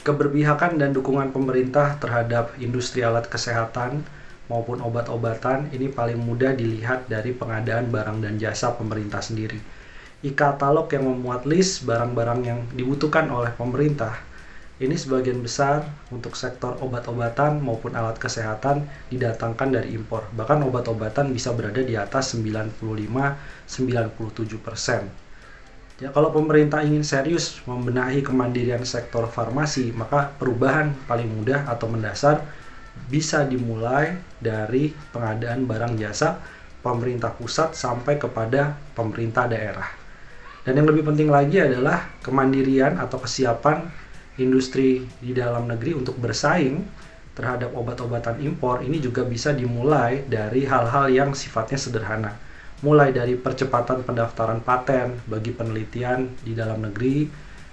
Keberpihakan dan dukungan pemerintah terhadap industri alat kesehatan maupun obat-obatan ini paling mudah dilihat dari pengadaan barang dan jasa pemerintah sendiri. E-katalog yang memuat list barang-barang yang dibutuhkan oleh pemerintah ini sebagian besar untuk sektor obat-obatan maupun alat kesehatan didatangkan dari impor. Bahkan obat-obatan bisa berada di atas 95-97%. Ya, kalau pemerintah ingin serius membenahi kemandirian sektor farmasi, maka perubahan paling mudah atau mendasar bisa dimulai dari pengadaan barang jasa pemerintah pusat sampai kepada pemerintah daerah. Dan yang lebih penting lagi adalah kemandirian atau kesiapan industri di dalam negeri untuk bersaing terhadap obat-obatan impor ini juga bisa dimulai dari hal-hal yang sifatnya sederhana. Mulai dari percepatan pendaftaran paten bagi penelitian di dalam negeri,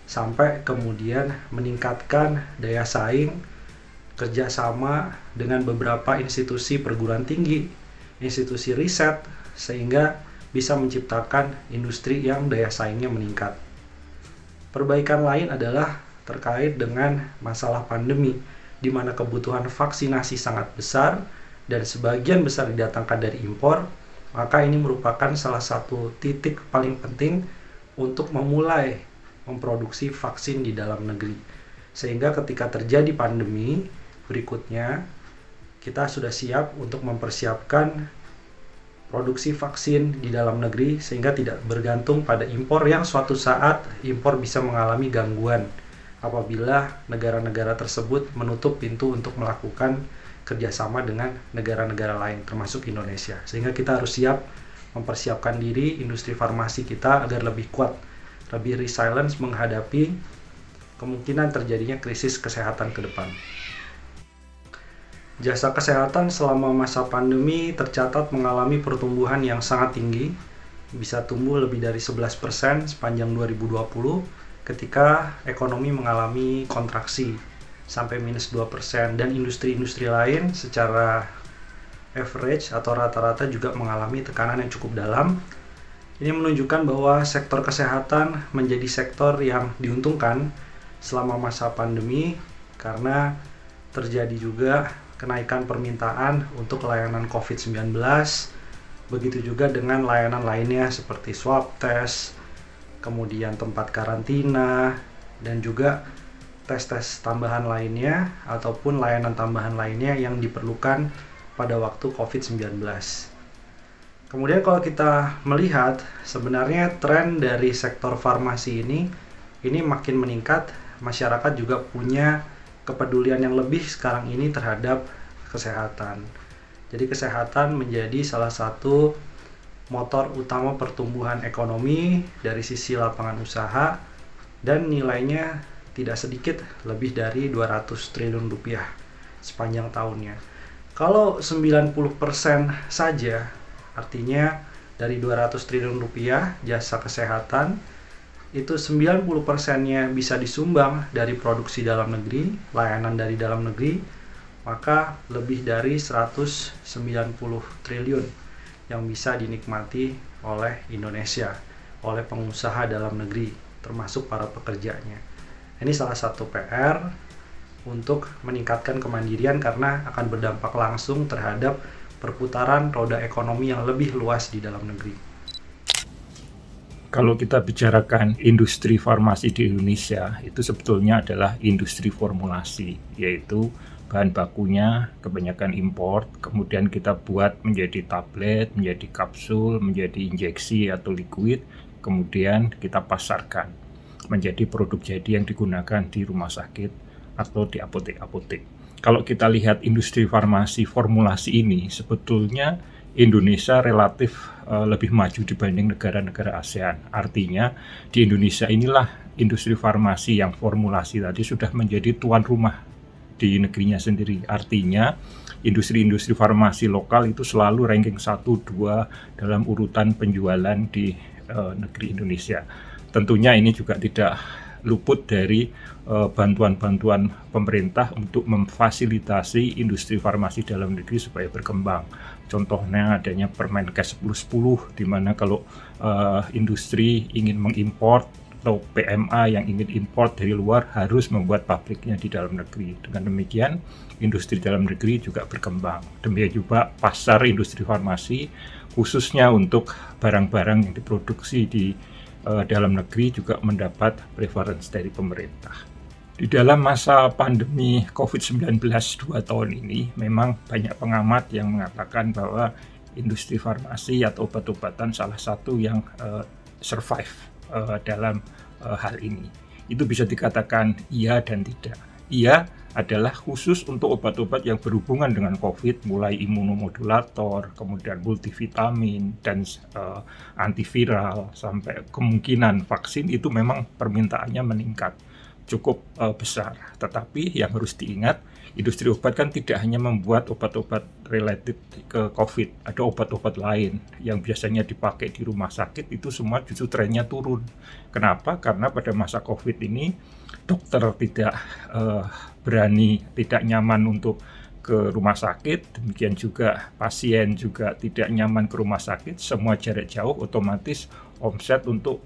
sampai kemudian meningkatkan daya saing kerjasama dengan beberapa institusi perguruan tinggi, institusi riset, sehingga bisa menciptakan industri yang daya saingnya meningkat. Perbaikan lain adalah terkait dengan masalah pandemi, di mana kebutuhan vaksinasi sangat besar dan sebagian besar didatangkan dari impor, maka ini merupakan salah satu titik paling penting untuk memulai memproduksi vaksin di dalam negeri. Sehingga ketika terjadi pandemi berikutnya, kita sudah siap untuk mempersiapkan produksi vaksin di dalam negeri sehingga tidak bergantung pada impor yang suatu saat impor bisa mengalami gangguan apabila negara-negara tersebut menutup pintu untuk melakukan kerjasama dengan negara-negara lain termasuk Indonesia. Sehingga kita harus siap mempersiapkan diri industri farmasi kita agar lebih kuat, lebih resilient menghadapi kemungkinan terjadinya krisis kesehatan ke depan. Jasa kesehatan selama masa pandemi tercatat mengalami pertumbuhan yang sangat tinggi, bisa tumbuh lebih dari 11% sepanjang 2020 ketika ekonomi mengalami kontraksi sampai minus 2%, dan industri-industri lain secara average atau rata-rata juga mengalami tekanan yang cukup dalam. Ini menunjukkan bahwa sektor kesehatan menjadi sektor yang diuntungkan selama masa pandemi karena terjadi juga kenaikan permintaan untuk layanan COVID-19, begitu juga dengan layanan lainnya seperti swab test, kemudian tempat karantina, dan juga tes-tes tambahan lainnya ataupun layanan tambahan lainnya yang diperlukan pada waktu COVID-19. Kemudian kalau kita melihat sebenarnya tren dari sektor farmasi ini makin meningkat, masyarakat juga punya kepedulian yang lebih sekarang ini terhadap kesehatan. Jadi kesehatan menjadi salah satu motor utama pertumbuhan ekonomi dari sisi lapangan usaha dan nilainya tidak sedikit lebih dari 200 triliun rupiah sepanjang tahunnya. Kalau 90% saja, artinya dari 200 triliun rupiah jasa kesehatan, itu 90%-nya bisa disumbang dari produksi dalam negeri, layanan dari dalam negeri, maka lebih dari 190 triliun yang bisa dinikmati oleh Indonesia, oleh pengusaha dalam negeri, termasuk para pekerjanya. Ini salah satu PR untuk meningkatkan kemandirian karena akan berdampak langsung terhadap perputaran roda ekonomi yang lebih luas di dalam negeri. Kalau kita bicarakan industri farmasi di Indonesia, itu sebetulnya adalah industri formulasi, yaitu bahan bakunya kebanyakan import, kemudian kita buat menjadi tablet, menjadi kapsul, menjadi injeksi atau liquid, kemudian kita pasarkan menjadi produk jadi yang digunakan di rumah sakit atau di apotek-apotek. Kalau kita lihat industri farmasi formulasi ini, sebetulnya Indonesia relatif lebih maju dibanding negara-negara ASEAN. Artinya di Indonesia inilah industri farmasi yang formulasi tadi sudah menjadi tuan rumah di negerinya sendiri. Artinya industri-industri farmasi lokal itu selalu ranking 1-2 dalam urutan penjualan di negeri Indonesia. Tentunya ini juga tidak luput dari bantuan-bantuan pemerintah untuk memfasilitasi industri farmasi dalam negeri supaya berkembang. Contohnya adanya Permenkes 1010, di mana kalau industri ingin mengimport atau PMA yang ingin import dari luar harus membuat pabriknya di dalam negeri. Dengan demikian, industri dalam negeri juga berkembang. Demikian juga pasar industri farmasi, khususnya untuk barang-barang yang diproduksi di dalam negeri juga mendapat preference dari pemerintah. Di dalam masa pandemi COVID-19 2 tahun ini, memang banyak pengamat yang mengatakan bahwa industri farmasi atau obat-obatan salah satu yang survive dalam hal ini. Itu bisa dikatakan iya dan tidak. Iya adalah khusus untuk obat-obat yang berhubungan dengan COVID, mulai imunomodulator, kemudian multivitamin, dan antiviral, sampai kemungkinan vaksin itu memang permintaannya meningkat cukup besar. Tetapi yang harus diingat, industri obat kan tidak hanya membuat obat-obat related ke COVID, ada obat-obat lain yang biasanya dipakai di rumah sakit, itu semua justru trennya turun. Kenapa? Karena pada masa COVID ini dokter tidak berani, tidak nyaman untuk ke rumah sakit, demikian juga pasien juga tidak nyaman ke rumah sakit, semua jarak jauh, otomatis omset untuk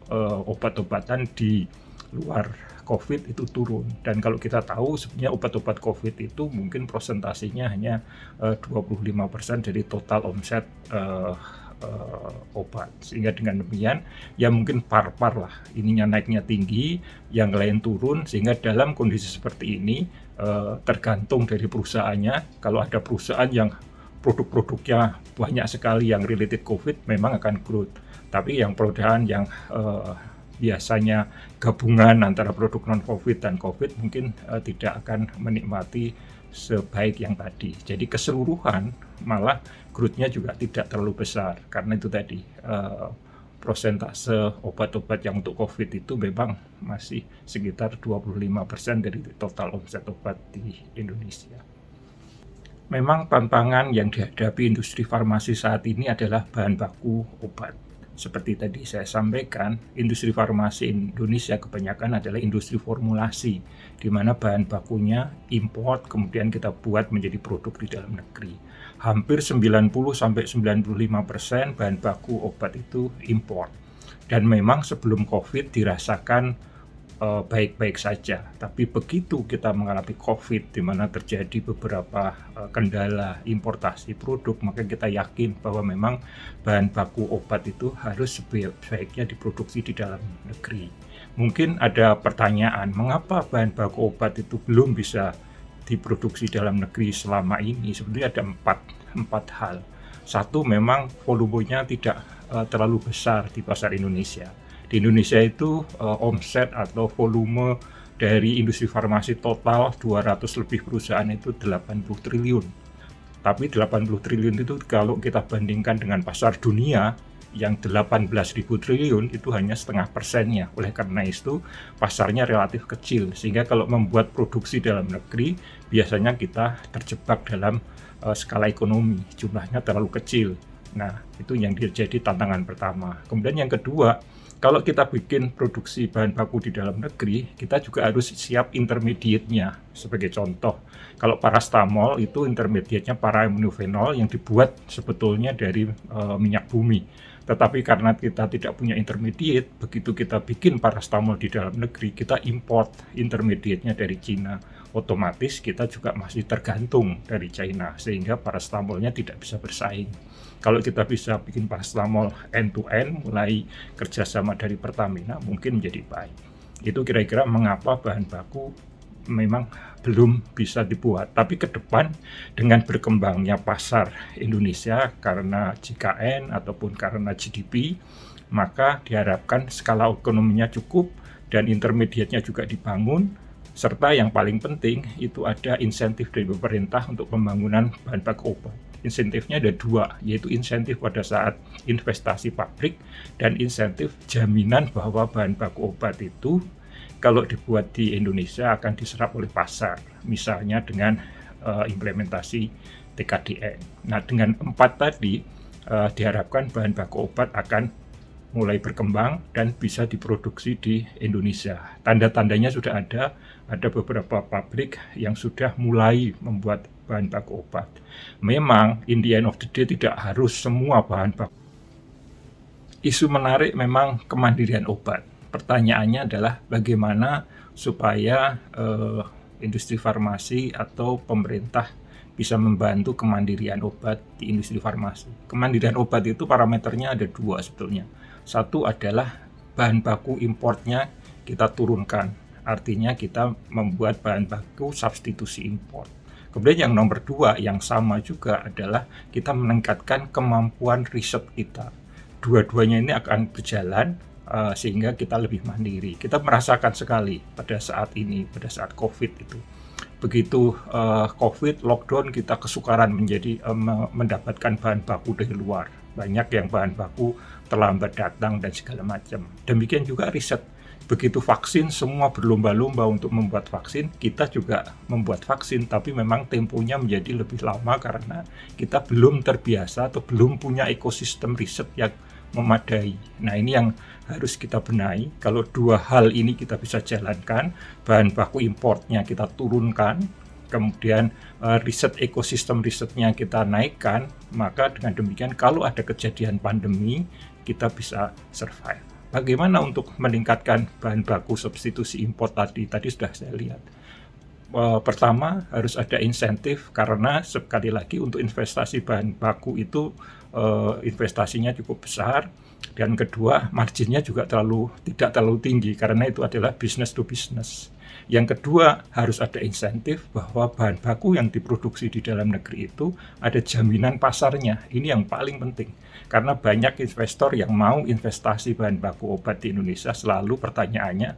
obat-obatan di luar COVID itu turun. Dan kalau kita tahu sebenarnya obat-obat COVID itu mungkin presentasinya hanya 25% dari total omset obat. Sehingga dengan demikian ya mungkin par-par lah, ininya naiknya tinggi, yang lain turun, sehingga dalam kondisi seperti ini tergantung dari perusahaannya. Kalau ada perusahaan yang produk-produknya banyak sekali yang related COVID, memang akan growth. Tapi yang perusahaan yang biasanya gabungan antara produk non-COVID dan COVID mungkin tidak akan menikmati sebaik yang tadi. Jadi keseluruhan malah growth-nya juga tidak terlalu besar, karena itu tadi prosentase obat-obat yang untuk COVID itu memang masih sekitar 25% dari total omset obat di Indonesia. Memang tantangan yang dihadapi industri farmasi saat ini adalah bahan baku obat. Seperti tadi saya sampaikan, industri farmasi Indonesia kebanyakan adalah industri formulasi, di mana bahan bakunya import, kemudian kita buat menjadi produk di dalam negeri. Hampir 90-95% bahan baku obat itu import. Dan memang sebelum COVID dirasakan baik-baik saja, tapi begitu kita mengalami COVID di mana terjadi beberapa kendala importasi produk, maka kita yakin bahwa memang bahan baku obat itu harus sebaiknya diproduksi di dalam negeri. Mungkin ada pertanyaan, mengapa bahan baku obat itu belum bisa diproduksi dalam negeri selama ini? Sebenarnya ada empat hal. Satu, memang volumenya tidak terlalu besar di pasar Indonesia. Di Indonesia itu omset atau volume dari industri farmasi total 200 lebih perusahaan itu 80 triliun. Tapi 80 triliun itu kalau kita bandingkan dengan pasar dunia yang 18.000 triliun itu hanya 0,5%-nya. Oleh karena itu pasarnya relatif kecil, sehingga kalau membuat produksi dalam negeri biasanya kita terjebak dalam skala ekonomi, jumlahnya terlalu kecil. Nah, itu yang jadi tantangan pertama. Kemudian yang kedua, kalau kita bikin produksi bahan baku di dalam negeri, kita juga harus siap intermediate-nya. Sebagai contoh, kalau paracetamol itu intermediate-nya paraaminovenol yang dibuat sebetulnya dari minyak bumi. Tetapi karena kita tidak punya intermediate, begitu kita bikin paracetamol di dalam negeri, kita import intermediate-nya dari Cina. Otomatis kita juga masih tergantung dari China, sehingga paracetamolnya tidak bisa bersaing. Kalau kita bisa bikin paracetamol end-to-end, mulai kerjasama dari Pertamina, mungkin menjadi baik. Itu kira-kira mengapa bahan baku memang belum bisa dibuat. Tapi ke depan dengan berkembangnya pasar Indonesia karena JKN ataupun karena GDP, maka diharapkan skala ekonominya cukup dan intermediate-nya juga dibangun, serta yang paling penting itu ada insentif dari pemerintah untuk pembangunan bahan baku obat. Insentifnya ada dua, yaitu insentif pada saat investasi pabrik dan insentif jaminan bahwa bahan baku obat itu kalau dibuat di Indonesia akan diserap oleh pasar, misalnya dengan implementasi TKDN. Nah, dengan 4 tadi diharapkan bahan baku obat akan mulai berkembang dan bisa diproduksi di Indonesia. Tanda-tandanya sudah ada beberapa pabrik yang sudah mulai membuat bahan baku obat. Memang in the end of the day tidak harus semua bahan baku. Isu menarik memang kemandirian obat. pertanyaannya adalah bagaimana supaya industri farmasi atau pemerintah bisa membantu kemandirian obat di industri farmasi. Kemandirian obat itu parameternya ada 2 sebetulnya. Satu adalah bahan baku importnya kita turunkan. Artinya kita membuat bahan baku substitusi impor. Kemudian yang nomor 2 yang sama juga adalah kita meningkatkan kemampuan riset kita. Dua-duanya ini akan berjalan sehingga kita lebih mandiri. Kita merasakan sekali pada saat ini, pada saat COVID itu. Begitu COVID, lockdown, kita kesukaran mendapatkan bahan baku dari luar. Banyak yang bahan baku terlambat datang dan segala macam. Demikian juga riset. Begitu vaksin, semua berlomba-lomba untuk membuat vaksin. Kita juga membuat vaksin, tapi memang temponya menjadi lebih lama karena kita belum terbiasa atau belum punya ekosistem riset yang memadai. Nah, ini yang harus kita benahi. Kalau 2 hal ini kita bisa jalankan, bahan baku importnya kita turunkan, kemudian riset ekosistem risetnya kita naikkan, maka dengan demikian kalau ada kejadian pandemi, kita bisa survive. Bagaimana untuk meningkatkan bahan baku substitusi impor tadi? Tadi sudah saya lihat. Pertama, harus ada insentif karena sekali lagi untuk investasi bahan baku itu investasinya cukup besar, dan kedua marginnya juga tidak terlalu tinggi karena itu adalah business to business. Yang kedua, harus ada insentif bahwa bahan baku yang diproduksi di dalam negeri itu ada jaminan pasarnya. Ini yang paling penting karena banyak investor yang mau investasi bahan baku obat di Indonesia. Selalu pertanyaannya,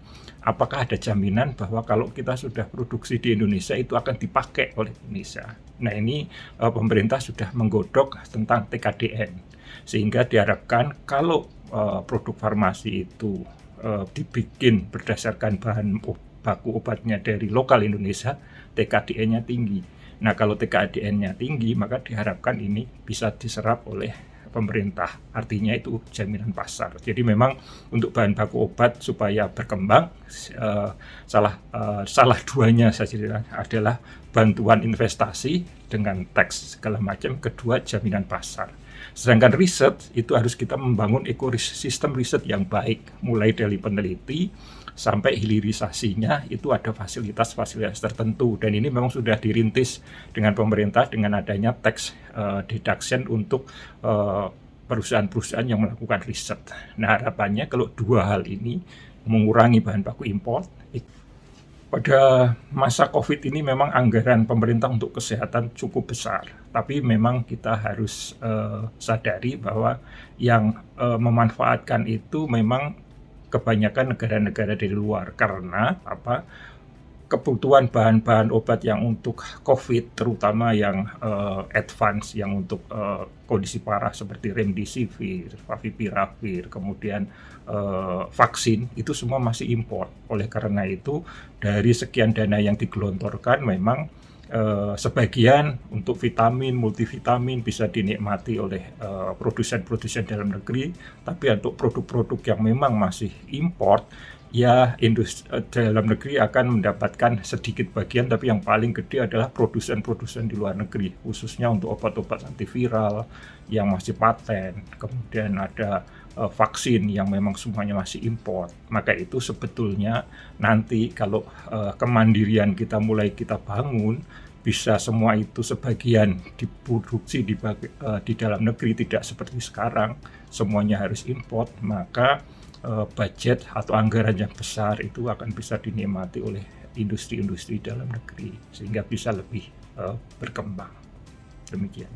apakah ada jaminan bahwa kalau kita sudah produksi di Indonesia itu akan dipakai oleh Indonesia. Nah, ini pemerintah sudah menggodok tentang TKDN, sehingga diharapkan kalau produk farmasi itu dibikin berdasarkan bahan baku obatnya dari lokal Indonesia, TKDN-nya tinggi. Nah, kalau TKDN-nya tinggi, maka diharapkan ini bisa diserap oleh pemerintah. Artinya itu jaminan pasar. Jadi memang untuk bahan baku obat supaya berkembang, salah duanya saja adalah bantuan investasi dengan tax segala macam, kedua jaminan pasar. Sedangkan riset itu harus kita membangun ekosistem riset yang baik, mulai dari peneliti sampai hilirisasinya itu ada fasilitas-fasilitas tertentu, dan ini memang sudah dirintis dengan pemerintah dengan adanya tax deduction untuk perusahaan-perusahaan yang melakukan riset. Nah, harapannya kalau 2 hal ini mengurangi bahan baku impor. Pada masa COVID ini memang anggaran pemerintah untuk kesehatan cukup besar, tapi memang kita harus sadari bahwa yang memanfaatkan itu memang kebanyakan negara-negara dari luar. Karena kebutuhan bahan-bahan obat yang untuk COVID, terutama yang advance, yang untuk kondisi parah seperti remdesivir, favipiravir, kemudian vaksin, itu semua masih impor. Oleh karena itu, dari sekian dana yang digelontorkan, memang sebagian untuk vitamin, multivitamin bisa dinikmati oleh produsen-produsen dalam negeri, tapi untuk produk-produk yang memang masih import, ya industri dalam negeri akan mendapatkan sedikit bagian, tapi yang paling gede adalah produsen-produsen di luar negeri, khususnya untuk obat-obat antiviral yang masih paten, kemudian ada vaksin yang memang semuanya masih import. Maka itu sebetulnya nanti kalau kemandirian kita mulai kita bangun, bisa semua itu sebagian diproduksi di dalam negeri, tidak seperti sekarang semuanya harus import, maka budget atau anggaran yang besar itu akan bisa dinikmati oleh industri-industri dalam negeri sehingga bisa lebih berkembang. Demikian.